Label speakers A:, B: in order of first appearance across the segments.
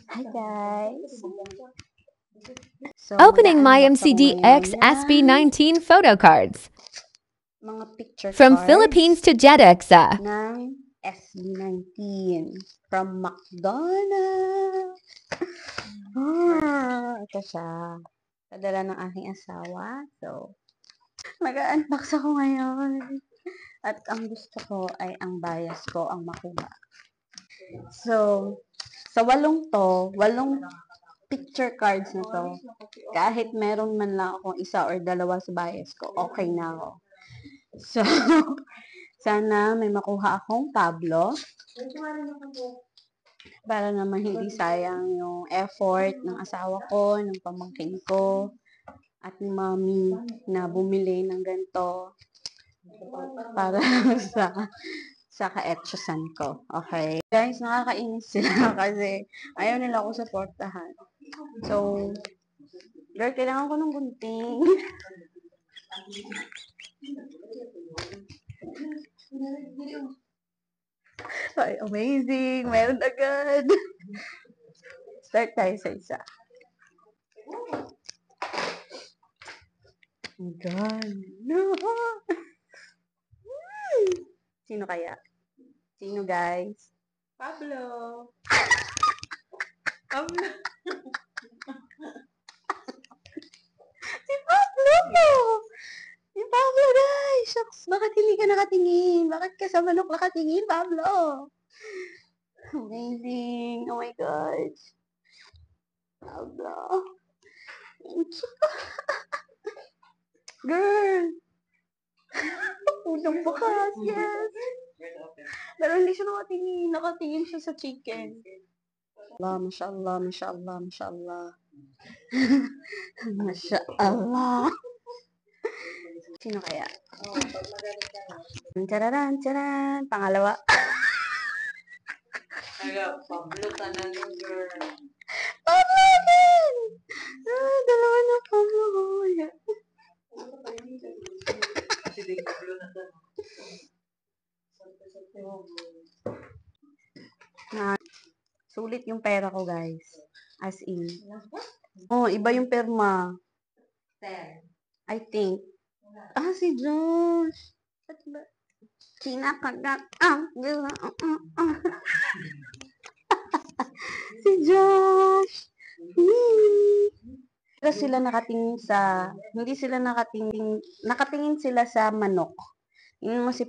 A: Hi guys! So,
B: Opening my
A: mag-unbox ako
B: MCD
A: ngayon
B: X
A: ng
B: SB19 photo cards.
A: mga picture
B: From
A: cards
B: Philippines to JetXA.
A: ng SB19 from McDonald's. Ito siya. Padala ng aking asawa. So, mag-unbox ako ngayon. At ang gusto ko ay ang bias ko ang makuha. So, sa walong picture cards na to, kahit meron man lang akong isa or dalawa sa bias ko, okay na ako. So, sana may makuha akong Pablo para naman hindi sayang yung effort ng asawa ko, ng pamangkin ko, at ni mami na bumili ng ganito para sa ka-etchosan ko. Okay? Guys, nakakainis sila kasi ayaw nila ako supportahan. So, girl, kailangan ko ng gunting. Ay, amazing! Meron agad! Start tayo sa isa. Oh God! No! Sino kaya? Sino, guys?
C: Pablo. Pablo.
A: Si Pablo! Si Pablo, guys! Shucks, bakit hindi ka nakatingin? Bakit ka sa manok nakatingin, Pablo? Amazing! Oh my God! Pablo! Girl! Unang bukas, yes! Pero hindi siya nakatingin. Nakatingin siya sa chicken. Allah, Masya Allah, Masya Allah, Masya Allah. Masya Allah. Sino kaya? Tararan, tararan. Pangalawa.
C: Pablo ka na nun, girl.
A: Pablo din! Dalawa na Pablo ko.
C: Kasi di Pablo na to.
A: Sulit yung pera ko, guys. As in. Oh, iba yung perma.
C: 10.
A: I think. Si Josh. Ba't ba? Kinakagat ang si Josh. Pero sila nakatingin sa, hindi sila nakatingin sila sa manok. Yun mo si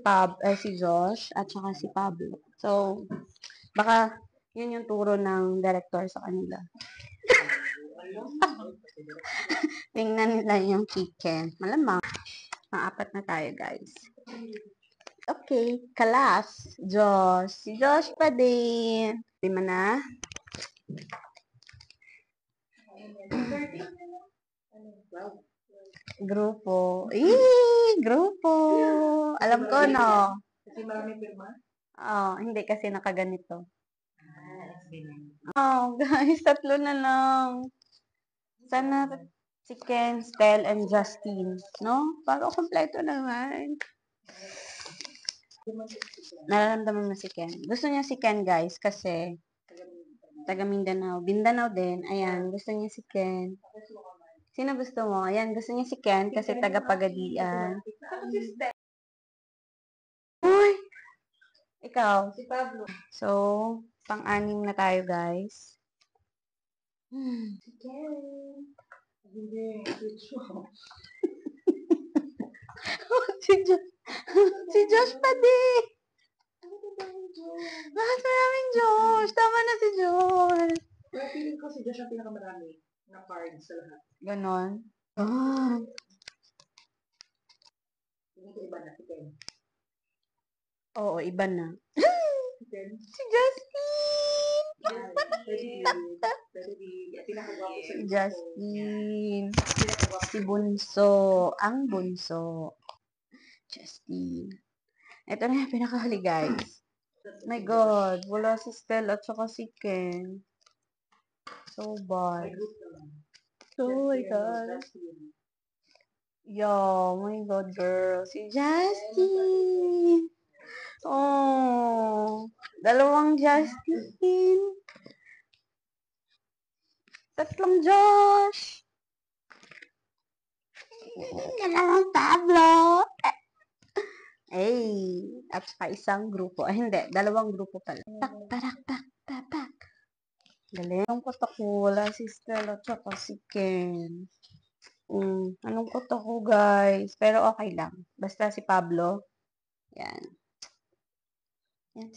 A: Josh at saka si Pablo. So, baka yun yung turo ng director sa kanila. Tingnan nila yung chicken. Malamang. Pang-apat na tayo, guys. Okay, kalas. Josh. Si Josh pa din. Lima na. Grupo. Grupo. Alam ko, no?
C: Kasi marami pirma.
A: Hindi kasi nakaganito.
C: SB19.
A: Guys, tatlo na lang. Sana si Ken, Stel, and Justine. No? Para kompleto naman. Nararamdaman mo si Ken. Gusto niya si Ken, guys, kasi taga Mindanao. Mindanao din. Ayan, gusto niya si Ken. Sino gusto mo? Ayan, gusto niya si Ken kasi taga Pagadian. Uy! Ikaw?
C: Si Pablo.
A: So, pang-anim na tayo, guys.
C: Si Ken. Hindi.
A: si Josh. Si Josh pa din. Bakit maraming Josh? Tama na si Josh.
C: Pero feeling ko si Josh ang pinakamarami na cards sa lahat.
A: Ganon.
C: Hindi ko iba na si Ken.
A: Oo, iba na.
C: Si Ken.
A: Si Justine!
C: Pwede di. Pinakagwapo sa
A: Si
C: gusto ko.
A: Justine.
C: Pinakagwapo.
A: Si Bunso. Ang Bunso. Justine. Ito na yung pinakahuli, guys. My God. Wala si Stel at saka si Ken. So bad. Oh my God. Yo, my God, girl. Si Justine. Oh. Dalawang Justine. Tatlong Josh! Dalawang Pablo! Ay, at saka isang grupo. Ay, hindi. Dalawang grupo pala. Pak. Galing. Anong ko ako? Wala si Stella tsaka si Ken. Anong ko ako, guys? Pero okay lang. Basta si Pablo. Yan. Yan